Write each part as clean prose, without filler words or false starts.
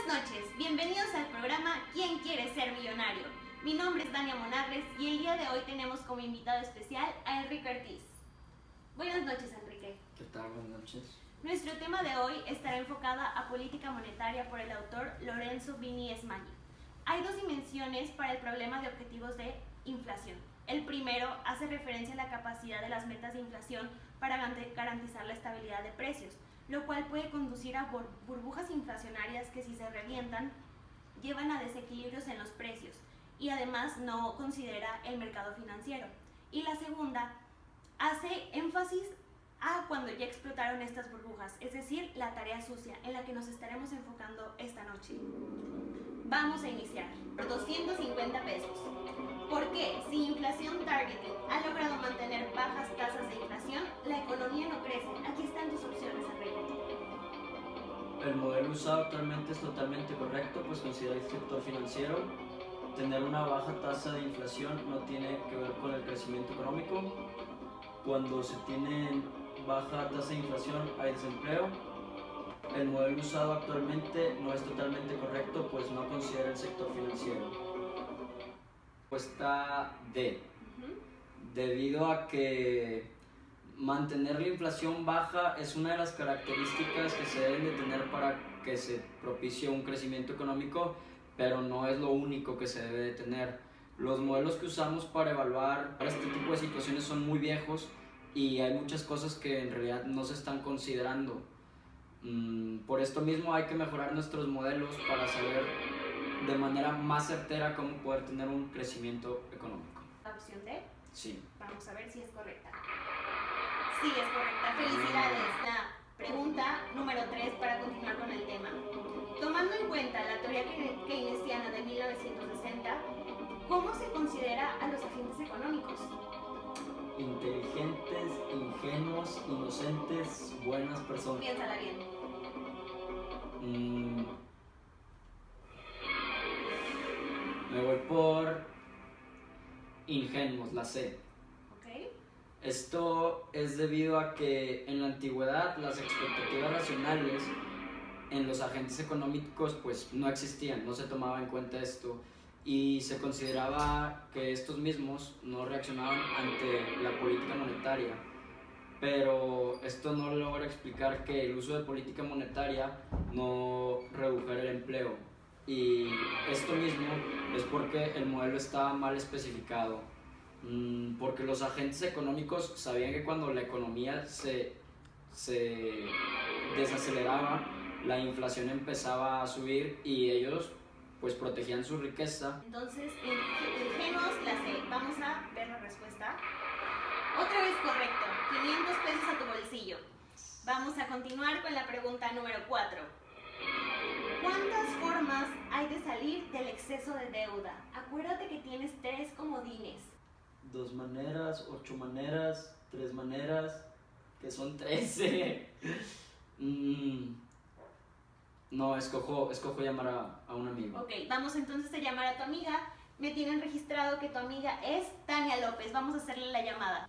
noches, bienvenidos al programa ¿Quién quiere ser millonario? Mi nombre es Dania Monagres y el día de hoy tenemos como invitado especial a Enrique Ortiz. Buenas noches, Enrique. ¿Qué tal? Buenas noches. Nuestro tema de hoy estará enfocada a política monetaria por el autor Lorenzo Bini Esmaña. Hay dos dimensiones para el problema de objetivos de inflación. El primero hace referencia a la capacidad de las metas de inflación para garantizar la estabilidad de precios, lo cual puede conducir a burbujas inflacionarias que, si se revientan, llevan a desequilibrios en los precios y además no considera el mercado financiero. Y la segunda hace énfasis a cuando ya explotaron estas burbujas, es decir, la tarea sucia en la que nos estaremos enfocando esta noche. Vamos a iniciar por 250 pesos. ¿Por qué? Si inflación targeting ha logrado mantener bajas tasas de inflación, la economía no crece. Aquí están tus opciones, Enrique. El modelo usado actualmente es totalmente correcto, pues considera el sector financiero. Tener una baja tasa de inflación no tiene que ver con el crecimiento económico. Cuando se tiene baja tasa de inflación hay desempleo. El modelo usado actualmente no es totalmente correcto, pues no considera el sector financiero. Respuesta D. Debido a que mantener la inflación baja es una de las características que se deben de tener para que se propicie un crecimiento económico, pero no es lo único que se debe de tener. Los modelos que usamos para evaluar este tipo de situaciones son muy viejos y hay muchas cosas que en realidad no se están considerando. Por esto mismo hay que mejorar nuestros modelos para saber de manera más certera cómo poder tener un crecimiento económico. ¿La opción D? Sí. Vamos a ver si es correcta. Sí, es correcta. Felicidades. La pregunta número 3 para continuar con el tema. Tomando en cuenta la teoría keynesiana de 1960, ¿cómo se considera a los agentes económicos? Inteligentes, ingenuos, inocentes, buenas personas. Piénsala bien. Me voy por ingenuos, la C. Ok. Esto es debido a que en la antigüedad las expectativas racionales en los agentes económicos pues no existían, no se tomaba en cuenta esto y se consideraba que estos mismos no reaccionaban ante la política monetaria. Pero esto no logra explicar que el uso de política monetaria no redujera el empleo. Y esto mismo es porque el modelo estaba mal especificado. Porque los agentes económicos sabían que cuando la economía se desaceleraba, la inflación empezaba a subir y ellos pues protegían su riqueza. Entonces, ingenuos, la C. Vamos a ver la respuesta. Otra vez correcto, 500 pesos a tu bolsillo. Vamos a continuar con la pregunta número 4. ¿Cuántas formas hay de salir del exceso de deuda? Acuérdate que tienes 3 comodines. 2 maneras, 8 maneras, 3 maneras, que son 13. No, escojo llamar a un amigo. Ok, vamos entonces a llamar a tu amiga. Me tienen registrado que tu amiga es Tania López. Vamos a hacerle la llamada.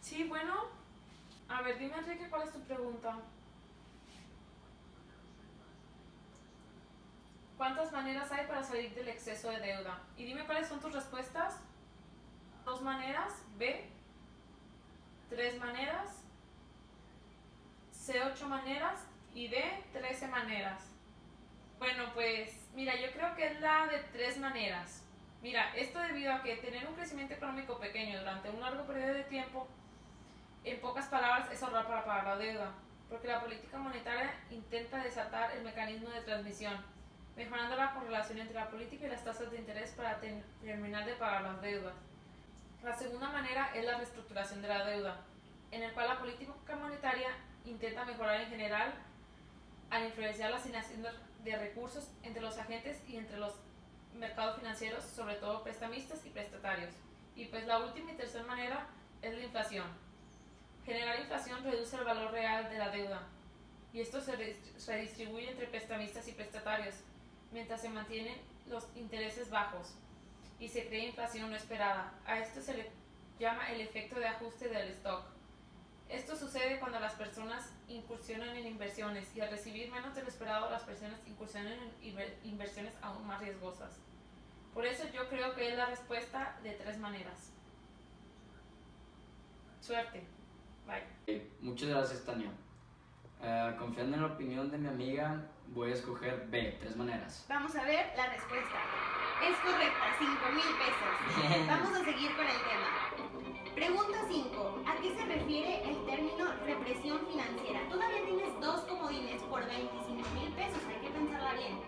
Sí, bueno. A ver, dime, Enrique, ¿cuál es tu pregunta? ¿Cuántas maneras hay para salir del exceso de deuda? Y dime cuáles son tus respuestas. 2 maneras, B. 3 maneras, C, 8 maneras y D, 13 maneras. Bueno, pues mira, yo creo que es la de 3 maneras. Mira, esto debido a que tener un crecimiento económico pequeño durante un largo periodo de tiempo, en pocas palabras, es ahorrar para pagar la deuda, porque la política monetaria intenta desatar el mecanismo de transmisión, mejorando la correlación entre la política y las tasas de interés para terminar de pagar las deudas. La segunda manera es la reestructuración de la deuda, en el cual la política monetaria intenta mejorar en general al influenciar la asignación de recursos entre los agentes y entre los mercados financieros, sobre todo prestamistas y prestatarios. Y pues la última y tercera manera es la inflación. Generar inflación reduce el valor real de la deuda y esto se redistribuye entre prestamistas y prestatarios, mientras se mantienen los intereses bajos y se crea inflación no esperada. A esto se le llama el efecto de ajuste del stock. Esto sucede cuando las personas incursionan en inversiones y al recibir menos de lo esperado, las personas incursionan en inversiones aún más riesgosas. Por eso yo creo que es la respuesta de 3 maneras. Suerte. Bye. Muchas gracias, Tania. Confiando en la opinión de mi amiga, voy a escoger B, 3 maneras. Vamos a ver la respuesta. Es correcta, 5,000 pesos. Vamos a seguir con el tema. Pregunta 5. ¿A qué se refiere el término represión financiera? Todavía tienes 2 comodines por 25,000 pesos. Hay que pensarla bien.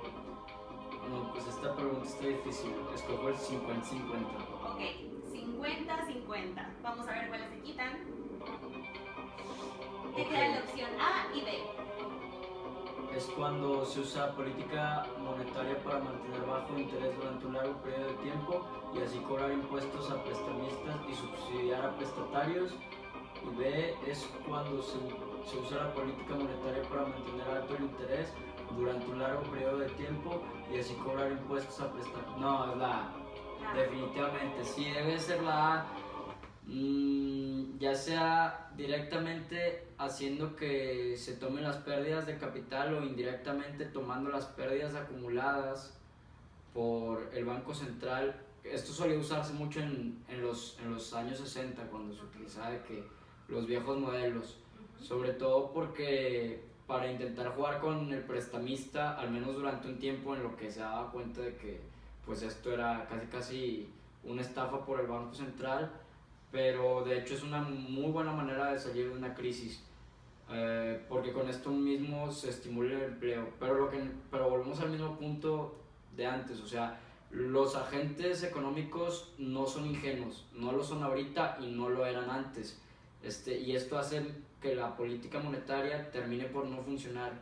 No, pues esta pregunta está difícil. Escojo el 50-50. Ok, 50-50. Vamos a ver cuáles se quitan. Te queda la opción A y B. Es cuando se usa política monetaria para mantener bajo interés durante un largo periodo de tiempo y así cobrar impuestos a prestamistas y subsidiar a prestatarios. Y B es cuando se usa la política monetaria para mantener alto el interés durante un largo periodo de tiempo y así cobrar impuestos a prestatarios. No, es la A. Definitivamente, sí, debe ser la A. Ya sea directamente haciendo que se tomen las pérdidas de capital o indirectamente tomando las pérdidas acumuladas por el Banco Central. Esto solía usarse mucho en los años 60 cuando se utilizaba de que los viejos modelos, sobre todo porque para intentar jugar con el prestamista, al menos durante un tiempo en lo que se daba cuenta de que pues esto era casi una estafa por el Banco Central, pero de hecho es una muy buena manera de salir de una crisis, porque con esto mismo se estimula el empleo, pero volvemos al mismo punto de antes, o sea, los agentes económicos no son ingenuos, no lo son ahorita y no lo eran antes, y esto hace que la política monetaria termine por no funcionar,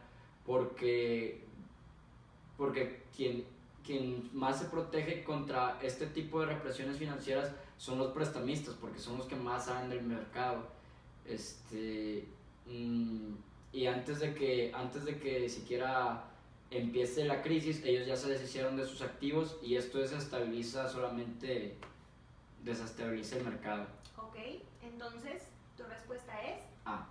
porque quien más se protege contra este tipo de represiones financieras son los prestamistas, porque son los que más saben del mercado. Y antes de que siquiera empiece la crisis, ellos ya se deshicieron de sus activos y esto desestabiliza el mercado. Ok, entonces tu respuesta es A.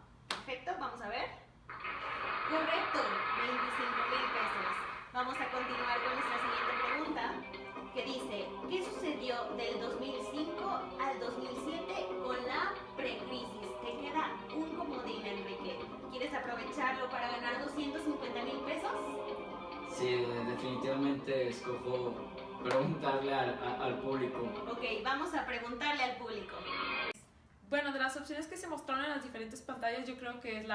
perfecto, vamos a ver. Correcto, 25,000 pesos. Vamos a continuar con nuestra siguiente pregunta, que dice, ¿qué sucedió del 2005 al 2007 con la precrisis? Te queda un comodín, Enrique. ¿Quieres aprovecharlo para ganar 250,000 pesos? Sí, definitivamente escojo preguntarle al público. Ok, vamos a preguntarle al público. Bueno, de las opciones que se mostraron en las diferentes pantallas, yo creo que es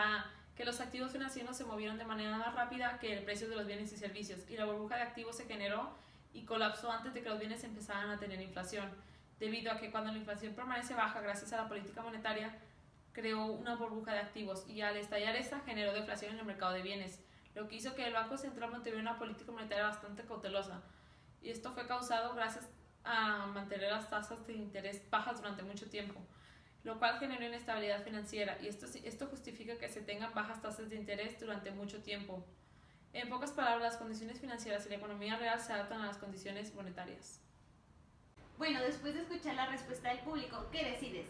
que los activos financieros se movieron de manera más rápida que el precio de los bienes y servicios, y la burbuja de activos se generó y colapsó antes de que los bienes empezaran a tener inflación, debido a que cuando la inflación permanece baja gracias a la política monetaria, creó una burbuja de activos, y al estallar esta generó deflación en el mercado de bienes, lo que hizo que el Banco Central mantuviera una política monetaria bastante cautelosa, y esto fue causado gracias a mantener las tasas de interés bajas durante mucho tiempo, lo cual generó inestabilidad financiera, y esto justifica que se tengan bajas tasas de interés durante mucho tiempo. En pocas palabras, las condiciones financieras y la economía real se adaptan a las condiciones monetarias. Bueno, después de escuchar la respuesta del público, ¿qué decides?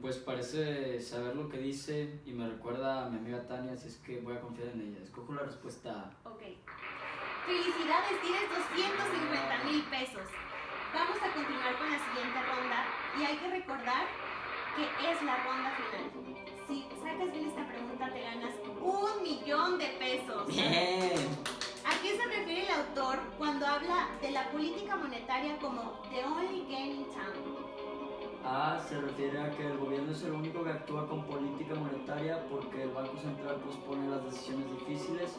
Pues parece saber lo que dice y me recuerda a mi amiga Tania, así es que voy a confiar en ella. Escojo la respuesta A. Ok. Felicidades, tienes 250,000 pesos. Vamos a continuar con la siguiente ronda y hay que recordar que es la ronda final. Si sacas bien esta pregunta te ganas 1,000,000 de pesos. ¡Bien! ¿A qué se refiere el autor cuando habla de la política monetaria como the only game in town? A se refiere a que el gobierno es el único que actúa con política monetaria porque el Banco Central pospone las decisiones difíciles.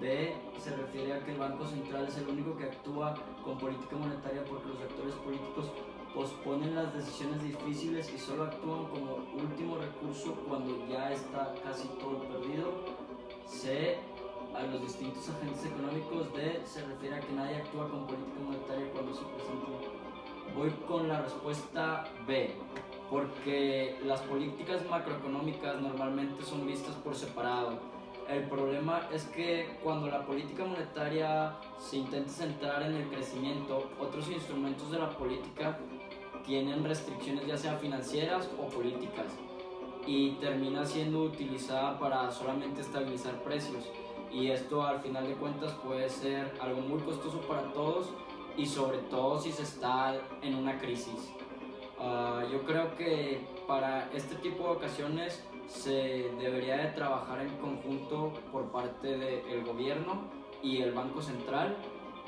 B se refiere a que el Banco Central es el único que actúa con política monetaria porque los actores políticos posponen las decisiones difíciles y solo actúan como último recurso cuando ya está casi todo perdido. C, a los distintos agentes económicos. D se refiere a que nadie actúa con política monetaria cuando se presenta. Voy con la respuesta B, porque las políticas macroeconómicas normalmente son vistas por separado. El problema es que cuando la política monetaria se intenta centrar en el crecimiento, otros instrumentos de la política tienen restricciones ya sea financieras o políticas. y termina siendo utilizada para solamente estabilizar precios. Y esto al final de cuentas puede ser algo muy costoso para todos y sobre todo si se está en una crisis. Yo creo que para este tipo de ocasiones se debería de trabajar en conjunto por parte del gobierno y el Banco Central,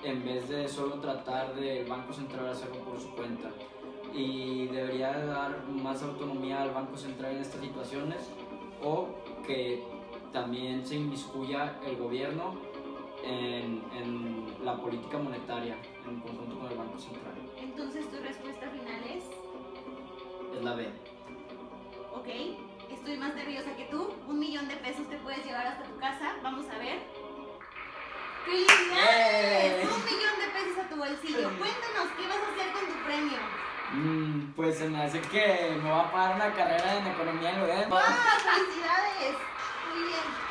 en vez de solo tratar del Banco Central hacerlo por su cuenta. Y debería de dar más autonomía al Banco Central en estas situaciones, o que también se inmiscuya el gobierno en la política monetaria en conjunto con el Banco Central. Entonces, ¿tu respuesta final es? Es la B. Ok, estoy más nerviosa que tú. 1 millón de pesos te puedes llevar hasta tu casa. Vamos a ver. ¡Felicidades! 1 millón de pesos a tu bolsillo. Cuéntanos, ¿qué vas a hacer con tu premio? Pues se me hace que me va a pagar una carrera en economía en la UDEM. ¡Wow! ¡Felicidades! Muy bien.